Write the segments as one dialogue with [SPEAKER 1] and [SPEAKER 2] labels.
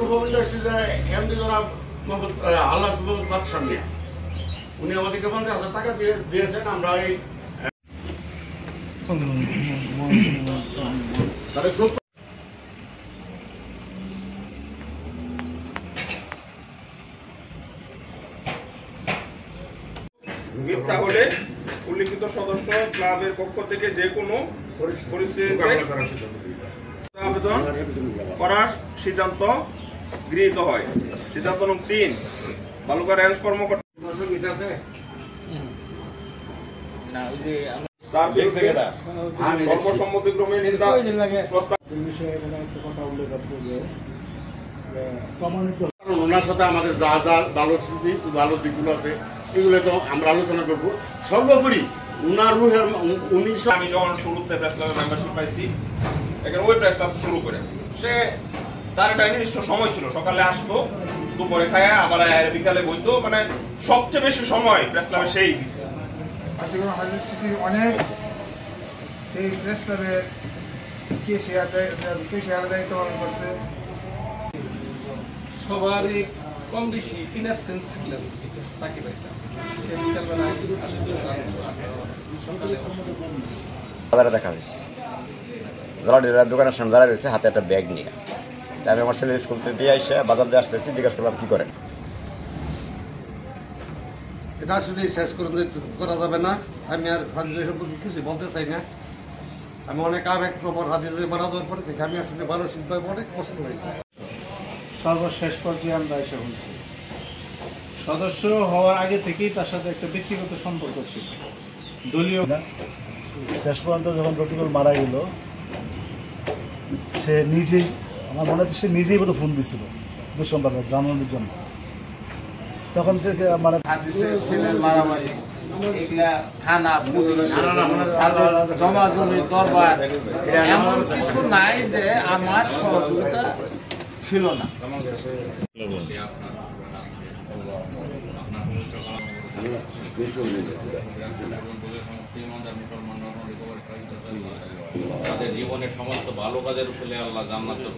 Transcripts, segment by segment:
[SPEAKER 1] উপকৃত আসছে এমনি জনাব মোহাম্মদ আল্লাহ সুবহানাহু বাদশাহ মিয়া, উনি আমাদেরকে 50,000 টাকা দিয়েছেন। আমরা এই
[SPEAKER 2] মিথ্যা হলে উল্লিখিত সদস্য ক্লাবের পক্ষ থেকে যে কোনো পরিস্থিতিতে আবেদন করার সিদ্ধান্ত গৃহীত হয়। সিদ্ধান্ত নং 3, বালুকা রেঞ্জ কর্মকর্তা তার বিরুদ্ধে সর্বসম্মতিক্রমে নিন্দা প্রস্তাব।
[SPEAKER 1] ওনার সাথে আমাদের যা যা ভালো স্মৃতি ভালো দিকগুলো আছে এগুলো তো আমরা আলোচনা করবো। সর্বোপরি উনার রুহের 1900
[SPEAKER 2] আমি যখন শুরুতে প্রেস ক্লাবের মেম্বারশিপ পাইছি, এখানে ওই প্রেস ক্লাব শুরু করে সে তার একটা নির্দিষ্ট সময় ছিল, সকালে আসতো, দুপুরে খায়, আবার বিকালে বইতো, মানে সবচেয়ে বেশি সময় প্রেস ক্লাবে সেই দিচ্ছে।
[SPEAKER 3] অনেক সেই প্রেস ক্লাবের কেশিয়ার দায়িত্ব পালন করছে।
[SPEAKER 4] সবারই কম বেশি ইনার সেন্স থাকলেও তাকে পাইতাম। সে বিকালবেলা সকালে
[SPEAKER 5] দেখা হয়েছে যারা দোকানের সামনে দাঁড়া রয়েছে হাতে একটা ব্যাগ নিয়ে। আমি আমার ছেলে স্কুল থেকে দিয়ে এসে বাজার দিয়ে আসতেছি, জিজ্ঞাসা করলাম কি করেন।
[SPEAKER 6] এটা আসলে শেষ করা যাবে না। আমি আর হাদিস সম্পর্কে কিছু বলতে চাই না। আমি অনেক আবেগপ্রবণ হাদিস মারা যাওয়ার পরে থেকে আমি আসলে মানসিকভাবে অনেক কষ্ট হয়েছে।
[SPEAKER 3] সর্বশেষ পর্যায়ে আমরা এসে হয়েছি। সদস্য হওয়ার আগে থেকেই তার সাথে একটা ব্যক্তিগত সম্পর্ক ছিল, দলীয় না।
[SPEAKER 7] শেষ পর্যন্ত যখন রফিকুল মারা গেল, সে নিজেই, আমার মনে হচ্ছে সে নিজেই বোধহয় ফোন দিছিল দুঃসংবাদ জানানোর জন্য। তখন থেকে মানে
[SPEAKER 8] ছেলের মারামারি, এগুলা থানা, পুলিশ, জমা জমি, দরবার, এমন কিছু নাই যে আমার সহযোগিতা ছিল না।
[SPEAKER 9] তাদের জীবনের সমস্ত ভালো কাজের ফলে আল্লাহ জান্নাতের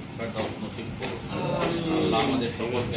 [SPEAKER 9] নসিব করুন। আল্লাহ আমাদের সকলকে